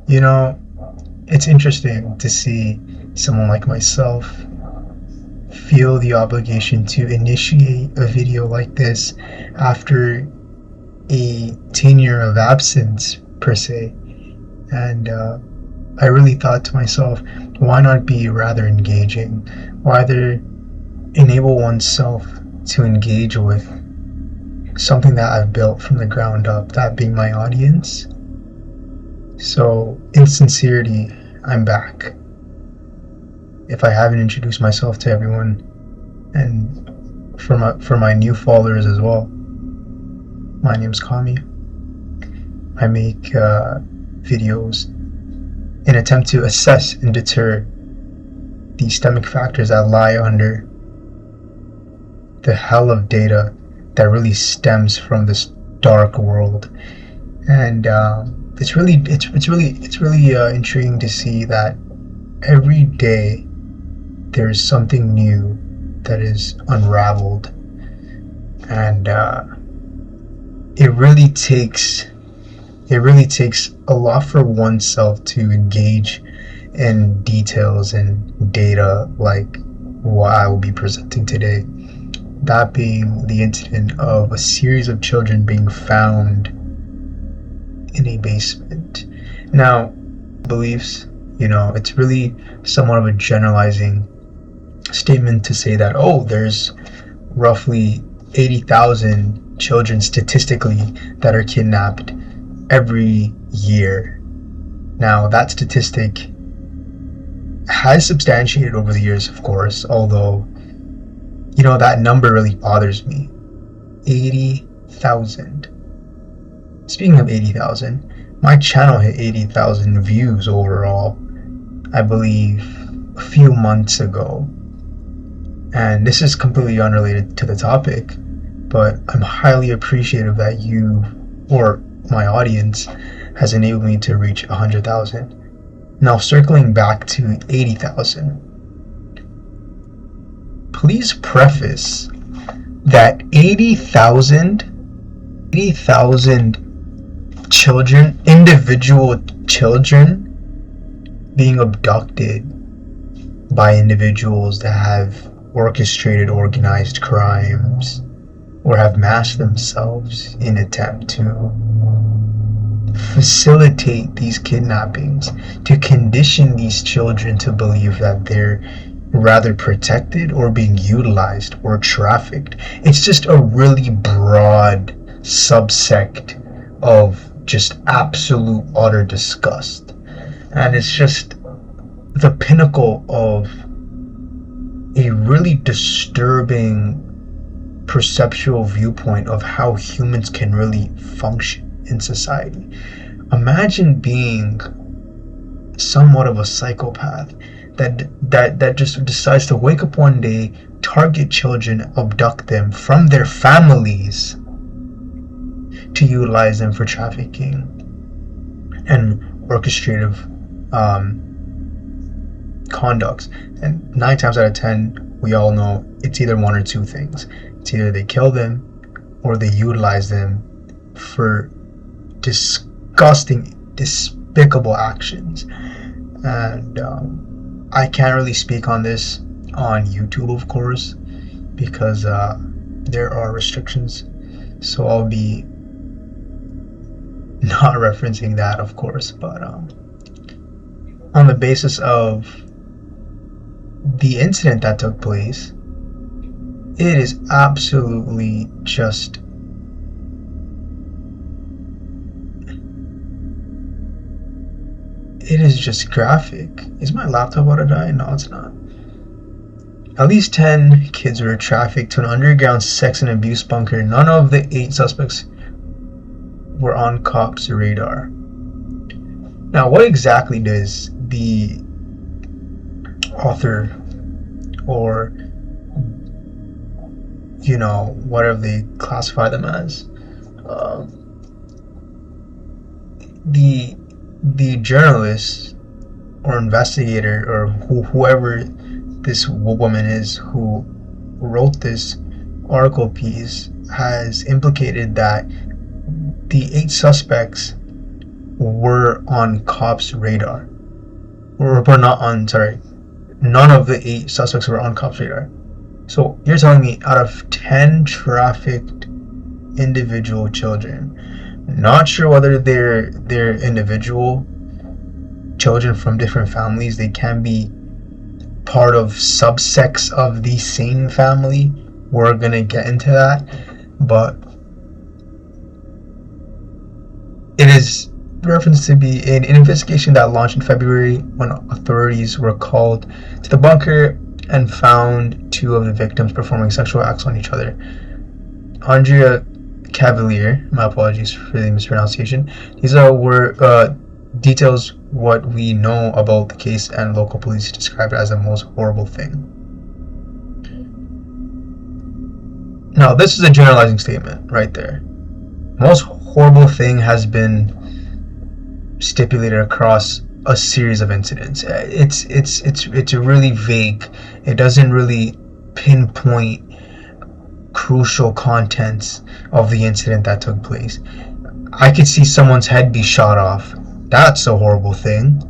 You know, it's interesting to see someone like myself feel the obligation to initiate a video like this after a tenure of absence, per se. And I really thought to myself, why not be rather engaging? Why rather enable oneself to engage with something that I've built from the ground up, that being my audience? So, in sincerity, I'm back. If I haven't introduced myself to everyone, and for my new followers as well, my name's Kami. I make videos in attempt to assess and deter the systemic factors that lie under the hell of data that really stems from this dark world. And it's really intriguing to see that every day there's something new that is unraveled, and it really takes a lot for oneself to engage in details and data like what I will be presenting today. That being the incident of a series of children being found in a basement. Now, beliefs, it's really somewhat of a generalizing statement to say that, oh, there's roughly 80,000 children statistically that are kidnapped every year. Now, that statistic has substantiated over the years, of course, although, that number really bothers me. 80,000. Speaking of 80,000, my channel hit 80,000 views overall, I believe, a few months ago. And this is completely unrelated to the topic, but I'm highly appreciative that you, or my audience, has enabled me to reach 100,000. Now, circling back to 80,000, please preface that 80,000 children, individual children, being abducted by individuals that have orchestrated organized crimes or have masked themselves in attempt to facilitate these kidnappings, to condition these children to believe that they're rather protected or being utilized or trafficked. It's just a really broad subsect of just absolute utter disgust. And it's just the pinnacle of a really disturbing perceptual viewpoint of how humans can really function in society. Imagine being somewhat of a psychopath that just decides to wake up one day, target children, abduct them from their families to utilize them for trafficking and orchestrative conducts. And 9 times out of 10, we all know it's either one or two things. It's either they kill them or they utilize them for disgusting, despicable actions. And I can't really speak on this on YouTube, of course, because there are restrictions. So I'll be not referencing that, of course, but on the basis of the incident that took place, it is absolutely just graphic. Is my laptop about to die? No, it's not. At least 10 kids were trafficked to an underground sex and abuse bunker. None of the 8 suspects were on cops' radar. Now, what exactly does the author, or whatever they classify them as, the journalist or investigator or whoever this woman is who wrote this article piece has implicated that the 8 suspects were on cops' radar. Or not on, sorry, none of the 8 suspects were on cops' radar. So you're telling me out of 10 trafficked individual children, not sure whether they're individual children from different families, they can be part of subsects of the same family. We're gonna get into that, but it is referenced to be an investigation that launched in February when authorities were called to the bunker and found 2 of the victims performing sexual acts on each other. Andrea Cavalier, my apologies for the mispronunciation. These were details what we know about the case, and local police described it as the most horrible thing. Now, this is a generalizing statement right there. Most horrible thing has been stipulated across a series of incidents. It's really vague. It doesn't really pinpoint crucial contents of the incident that took place. I could see someone's head be shot off. That's a horrible thing.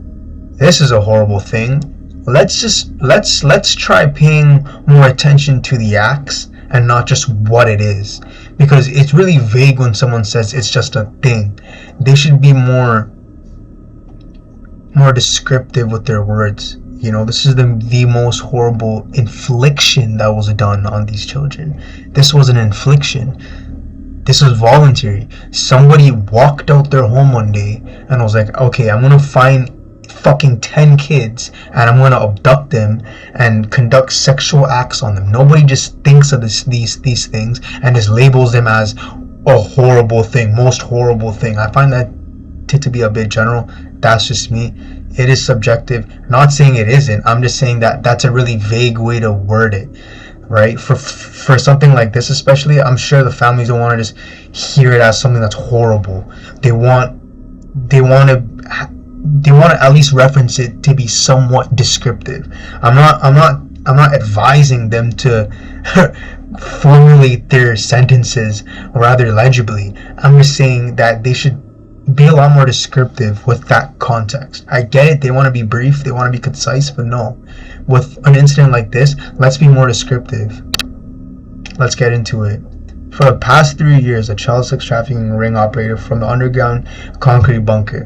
This is a horrible thing. Let's try paying more attention to the acts and not just what it is, because it's really vague when someone says it's just a thing. They should be more descriptive with their words. You know, this is the most horrible infliction that was done on these children. This was an infliction. This was voluntary. Somebody walked out their home one day and was like, okay, I'm gonna find fucking 10 kids and I'm gonna abduct them and conduct sexual acts on them. Nobody just thinks of these things and just labels them as a horrible thing, most horrible thing. I find that to be a bit general. That's just me. It is subjective. Not saying it isn't. I'm just saying that that's a really vague way to word it, right? For something like this especially, I'm sure the families don't want to just hear it as something that's horrible. They want to at least reference it to be somewhat descriptive. I'm not advising them to formulate their sentences rather legibly. I'm just saying that they should be a lot more descriptive with that context. I get it, they want to be brief, they want to be concise, but no. With an incident like this, let's be more descriptive. Let's get into it. For the past 3 years, a child sex trafficking ring operated from the underground concrete bunker.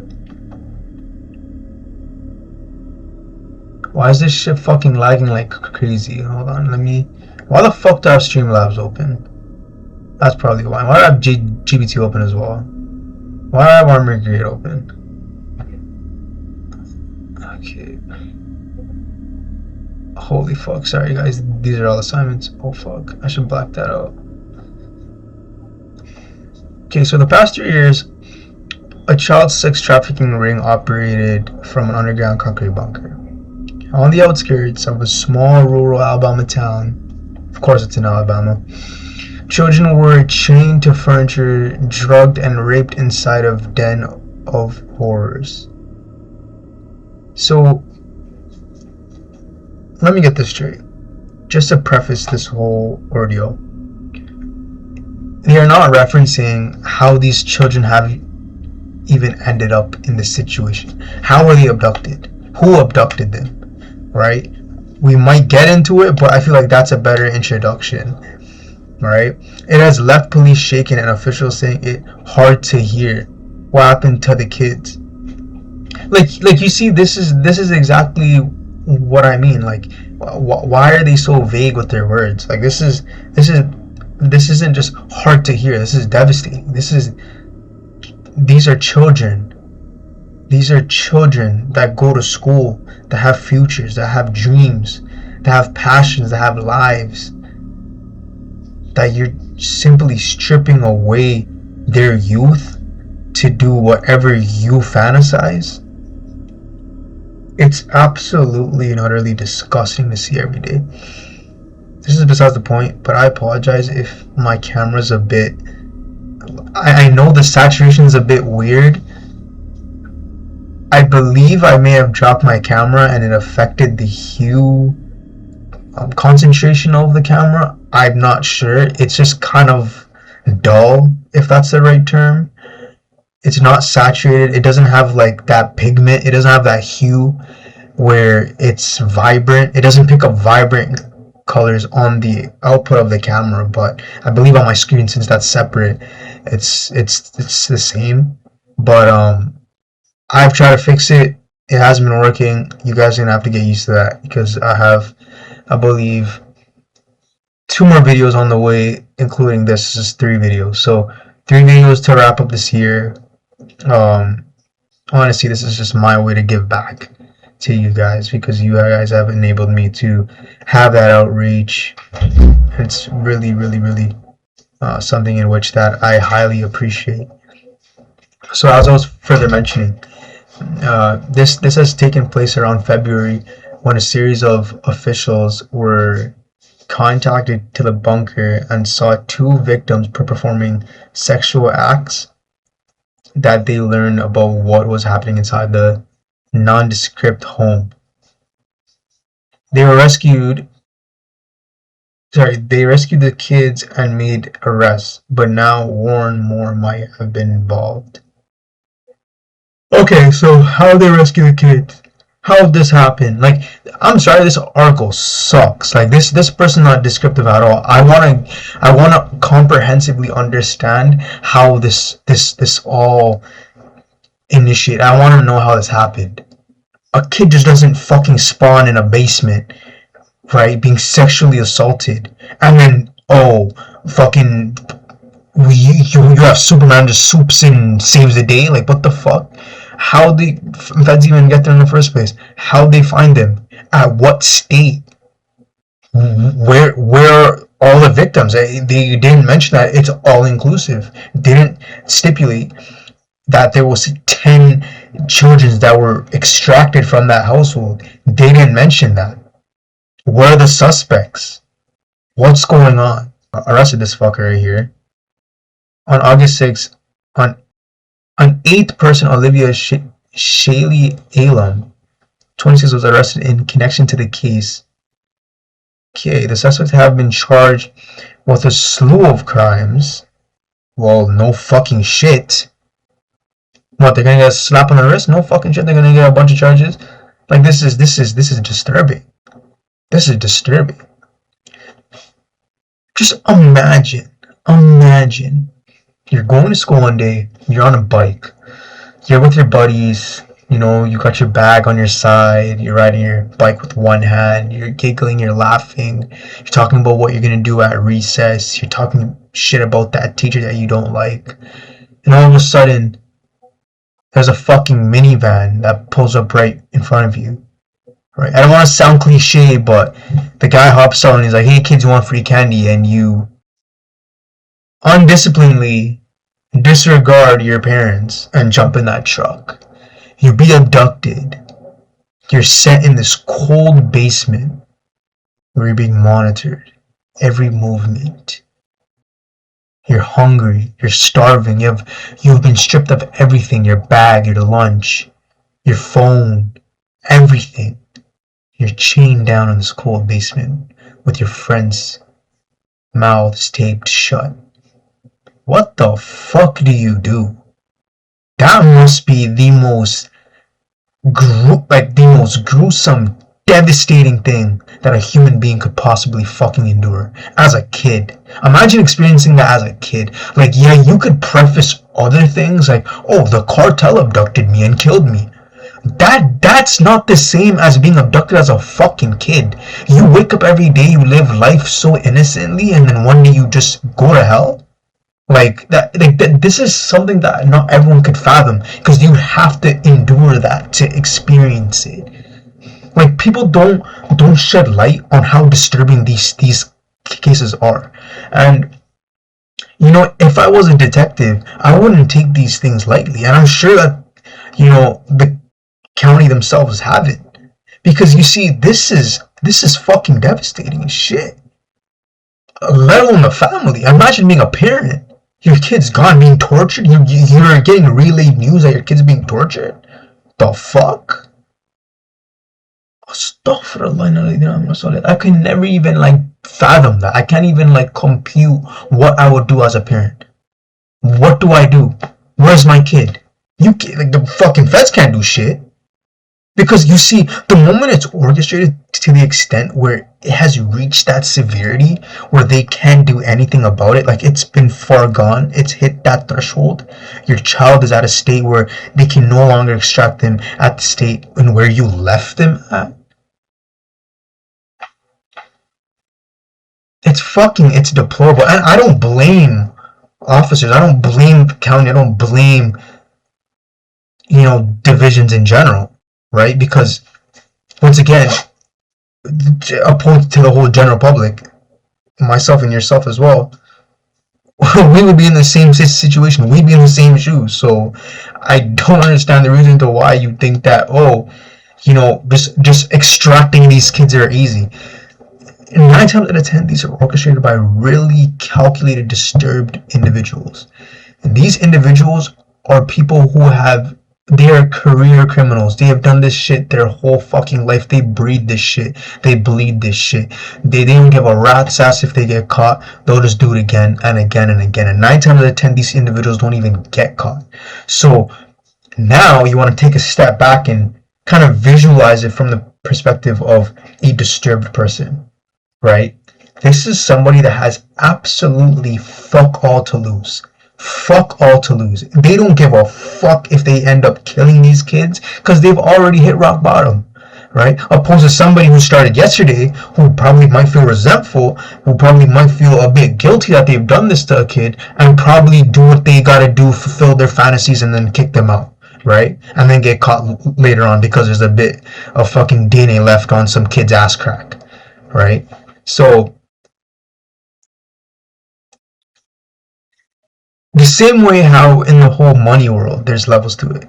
Why is this shit fucking lagging like crazy? Hold on, why the fuck do I have Streamlabs open? That's probably why. Why do I have GBT open as well? Why do I have Armor Grade open? Okay. Holy fuck, sorry guys, these are all assignments. Oh fuck, I should black that out. Okay, so the past 3 years, a child sex trafficking ring operated from an underground concrete bunker on the outskirts of a small rural Alabama town. Of course it's in Alabama. Children were chained to furniture, drugged, and raped inside of den of horrors. So, let me get this straight. Just to preface this whole ordeal, they are not referencing how these children have even ended up in this situation. How were they abducted? Who abducted them? Right? We might get into it, but I feel like that's a better introduction. Right? It has left police shaken and officials saying it hard to hear what happened to the kids. Like you see, this is exactly what I mean. Like, why are they so vague with their words? Like, this isn't just hard to hear. This is devastating. These are children. These are children that go to school, that have futures, that have dreams, that have passions, that have lives. That you're simply stripping away their youth to do whatever you fantasize. It's absolutely and utterly disgusting to see every day. This is besides the point, but I apologize if my camera's a bit... I know the saturation is a bit weird. I believe I may have dropped my camera and it affected the hue concentration of the camera. I'm not sure. It's just kind of dull, if that's the right term. It's not saturated. It doesn't have like that pigment. It doesn't have that hue where it's vibrant. It doesn't pick up vibrant colors on the output of the camera, but I believe on my screen, since that's separate, it's the same. But I've tried to fix it. It hasn't been working. You guys are gonna have to get used to that because I have, I believe, two more videos on the way, including this. This is three videos. So three videos to wrap up this year. Um, Honestly, this is just my way to give back to you guys because you guys have enabled me to have that outreach. It's really, really, really something in which that I highly appreciate. So as I was further mentioning, this has taken place around February when a series of officials were contacted to the bunker and saw two victims performing sexual acts that they learned about what was happening inside the nondescript home. They were rescued. They rescued the kids and made arrests, but now warn more might have been involved. Okay, so how they rescue the kids? How did this happen? Like, I'm sorry, this article sucks. Like this person not descriptive at all. I wanna comprehensively understand how this all initiate. I wanna know how this happened. A kid just doesn't fucking spawn in a basement, right? Being sexually assaulted, and then fucking you have Superman just swoops in and saves the day. Like what the fuck? How the feds even get there in the first place? How they find them? At what state? Where are all the victims? They didn't mention that it's all inclusive. They didn't stipulate that there was 10 children that were extracted from that household. They didn't mention that. Where are the suspects? What's going on? Arrested this fucker right here. On August 6th, an eighth person, Olivia Shaylee Elam, 26, was arrested in connection to the case. Okay, the suspects have been charged with a slew of crimes. Well, no fucking shit. What, they're gonna get a slap on the wrist? No fucking shit, they're gonna get a bunch of charges? Like this is disturbing. This is disturbing. Just imagine. You're going to school one day, you're on a bike, you're with your buddies, you got your bag on your side, you're riding your bike with one hand, you're giggling, you're laughing, you're talking about what you're gonna do at recess, you're talking shit about that teacher that you don't like, and all of a sudden, there's a fucking minivan that pulls up right in front of you. Right? I don't want to sound cliche, but the guy hops out and he's like, "Hey kids, you want free candy?" And you undisciplinedly disregard your parents and jump in that truck. You be abducted. You're set in this cold basement where you're being monitored. Every movement. You're hungry. You're starving. You've been stripped of everything. Your bag, your lunch, your phone, everything. You're chained down in this cold basement with your friends' mouths taped shut. What the fuck do you do? That must be the most gruesome, devastating thing that a human being could possibly fucking endure as a kid. Imagine experiencing that as a kid. Like, yeah, you could preface other things like, "Oh, the cartel abducted me and killed me." That's not the same as being abducted as a fucking kid. You wake up every day, you live life so innocently, and then one day you just go to hell. Like that, this is something that not everyone could fathom because you have to endure that to experience it. Like people don't shed light on how disturbing these cases are, and if I was a detective, I wouldn't take these things lightly, and I'm sure that the county themselves haven't, because you see, this is fucking devastating as shit. Let alone the family. Imagine being a parent. Your kid's gone, being tortured. You're getting relayed news that your kid's being tortured. The fuck? Astaghfirullah. I can never even fathom that. I can't even compute what I would do as a parent. What do I do? Where's my kid? You can't, like the fucking feds can't do shit. Because you see, the moment it's orchestrated to the extent where it has reached that severity where they can't do anything about it, like it's been far gone, it's hit that threshold. Your child is at a state where they can no longer extract them at the state and where you left them at. It's deplorable. And I don't blame officers. I don't blame the county. I don't blame, divisions in general, right? Because once again, opposed to the whole general public, myself and yourself as well, we would be in the same situation. We'd be in the same shoes. So I don't understand the reason to why you think that, oh, just extracting these kids are easy. 9 times out of 10, these are orchestrated by really calculated, disturbed individuals. And these individuals are people who they are career criminals. They have done this shit their whole fucking life. They breed this shit. They bleed this shit. They don't give a rat's ass if they get caught. They'll just do it again and again and again. And 9 times out of 10, these individuals don't even get caught. So now you want to take a step back and kind of visualize it from the perspective of a disturbed person, right? This is somebody that has absolutely fuck all to lose. Fuck all to lose. They don't give a fuck if they end up killing these kids because they've already hit rock bottom, right? Opposed to somebody who started yesterday who probably might feel resentful, who probably might feel a bit guilty that they've done this to a kid and probably do what they gotta do, fulfill their fantasies, and then kick them out, right? And then get caught later on because there's a bit of fucking DNA left on some kid's ass crack, right? So the same way how in the whole money world there's levels to it.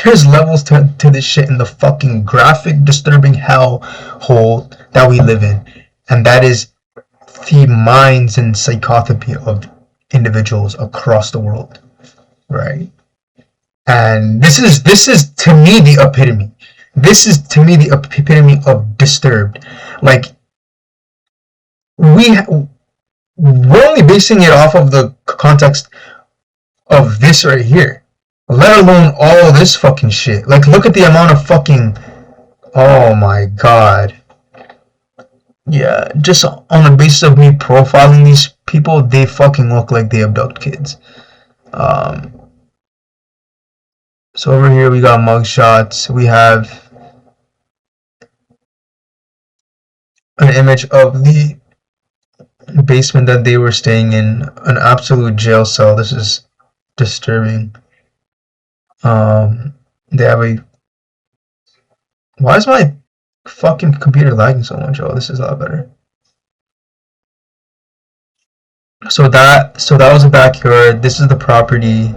There's levels to this shit in the fucking graphic, disturbing hell hole that we live in. And that is the minds and psychopathy of individuals across the world. Right? And this is to me the epitome. This is to me the epitome of disturbed. Like we're only basing it off of the context of this right here, let alone all this fucking shit. Like, look at the amount of fucking, oh my god. Yeah, just on the basis of me profiling these people, they fucking look like they abduct kids. So over here we got mugshots. We have an image of the basement that they were staying in, an absolute jail cell. This is disturbing. They have a. Why is my fucking computer lagging so much? Oh, this is a lot better. So that was a backyard. This is the property.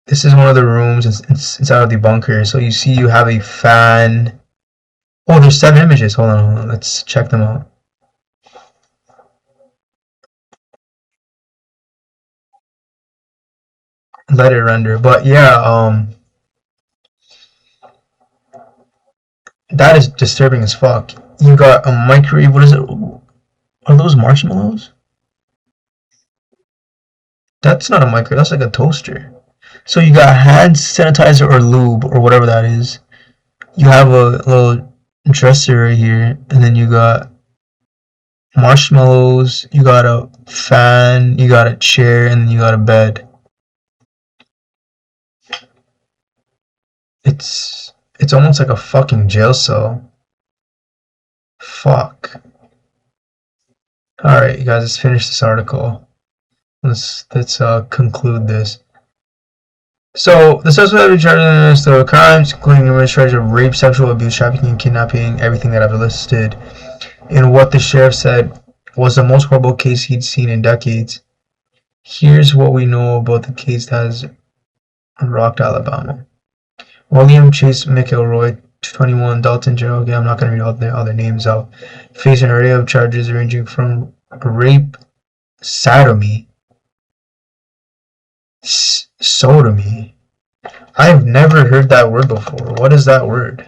This is one of the rooms. It's out of the bunker. So you see, you have a fan. Oh, there's 7 images. Hold on. Let's check them out. Let it render. But yeah, that is disturbing as fuck. You got a microwave. What is it? Are those marshmallows? That's not a microwave. That's like a toaster. So you got hand sanitizer or lube or whatever that is. You have a little dresser right here, and then you got marshmallows. You got a fan. You got a chair, and then you got a bed. It's almost like a fucking jail cell. Fuck. Alright, you guys, let's finish this article. Let's conclude this. So, the suspect was charged with crimes, including numerous charges of rape, sexual abuse, trafficking, kidnapping, everything that I've listed, in what the sheriff said was the most horrible case he'd seen in decades. Here's what we know about the case that has rocked Alabama. William Chase McElroy, 21, Dalton Gerald. Okay, I'm not going to read all the other names out. Face an array of charges ranging from rape, sodomy, sodomy. I've never heard that word before. What is that word?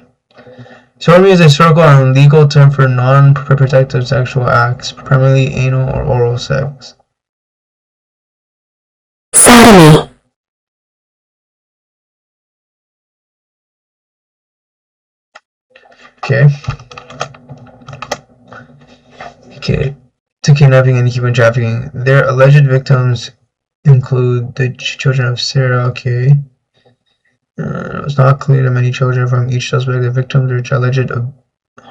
Sodomy is a historical and legal term for non-protective sexual acts, primarily anal or oral sex. Okay. Okay. To kidnapping and human trafficking. Their alleged victims include the children of Sarah. Okay. It was not clear to many children from each suspect the victims were alleged.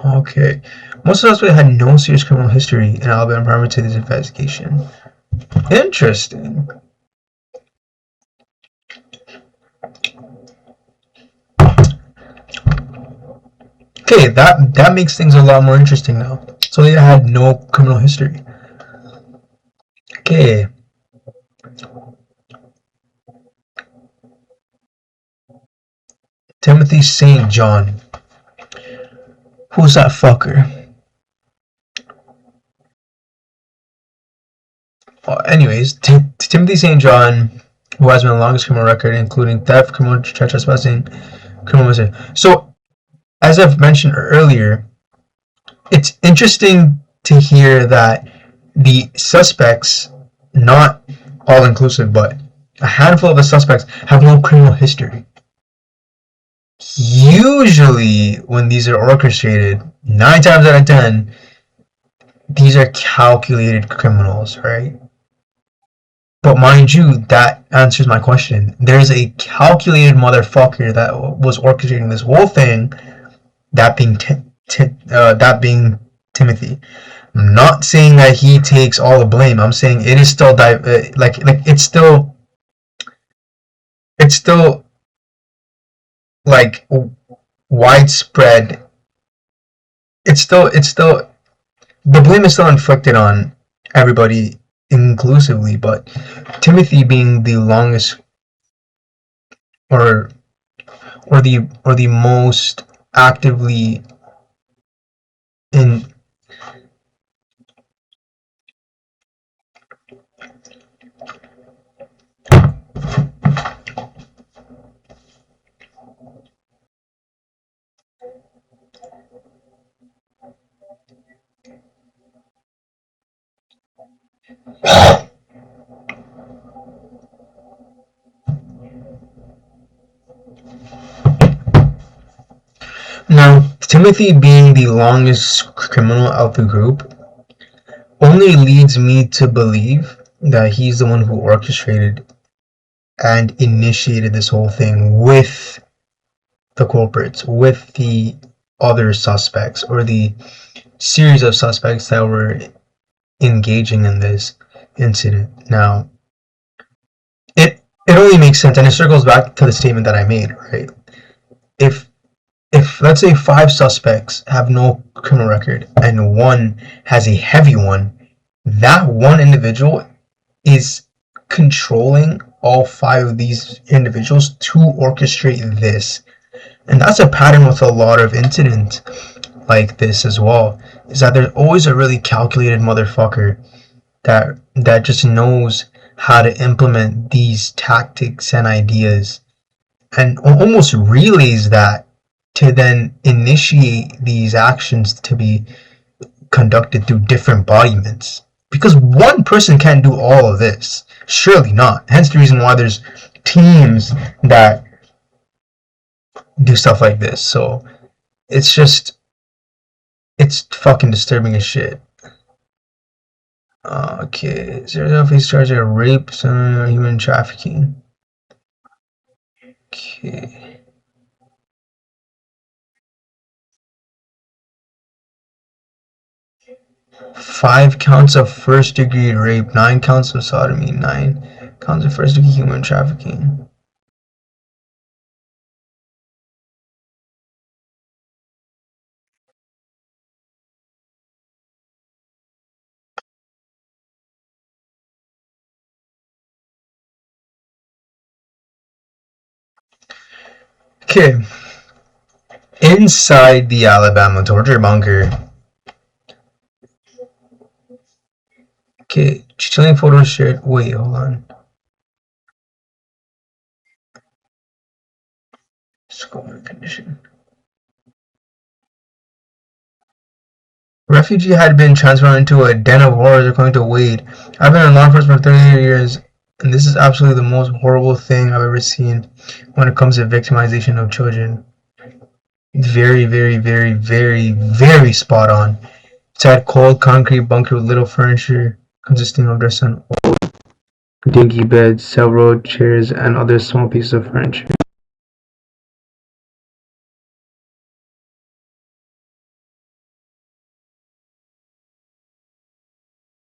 Okay. Most suspects had no serious criminal history in Alabama prior to this investigation. Interesting. Okay, that makes things a lot more interesting now. So they had no criminal history. Okay. Timothy St. John. Who's that fucker? Well, anyways, Timothy St. John, who has been the longest criminal record, including theft, criminal trespassing, criminal misdemeanor. So, as I've mentioned earlier, it's interesting to hear that the suspects, not all inclusive, but a handful of the suspects have no criminal history. Usually, when these are orchestrated, 9 times out of 10, these are calculated criminals, right? But mind you, that answers my question. There's a calculated motherfucker that was orchestrating this whole thing, that being that being Timothy. I'm not saying that he takes all the blame. I'm saying it is still like it's still like widespread. It's still the blame is still inflicted on everybody inclusively, but Timothy being the longest or or the most actively in. Now, Timothy being the longest criminal of the group only leads me to believe that he's the one who orchestrated and initiated this whole thing with the culprits, with the other suspects, or the series of suspects that were engaging in this incident. Now, it only makes sense, and it circles back to the statement that I made, right? If if let's say 5 suspects have no criminal record and one has a heavy one, that one individual is controlling all 5 of these individuals to orchestrate this. And that's a pattern with a lot of incidents like this as well, is that there's always a really calculated motherfucker that just knows how to implement these tactics and ideas, and almost relays that to then initiate these actions to be conducted through different embodiments. Because one person can't do all of this. Surely not. Hence the reason why there's teams that do stuff like this. So it's just, it's fucking disturbing as shit. Okay, zero face charge of rape, or human trafficking. Okay. 5 counts of first-degree rape, 9 counts of sodomy, 9 counts of first-degree human trafficking. Okay. Inside the Alabama torture bunker. Okay, chilling photos shared. Wait, hold on. Score condition. Refugee had been transformed into a den of horrors according to Wade. I've been in law enforcement for 38 years, and this is absolutely the most horrible thing I've ever seen when it comes to victimization of children. Very, very, very, very, very spot on. It's had cold concrete bunker with little furniture consisting of just an dingy bed, several chairs, and other small pieces of furniture.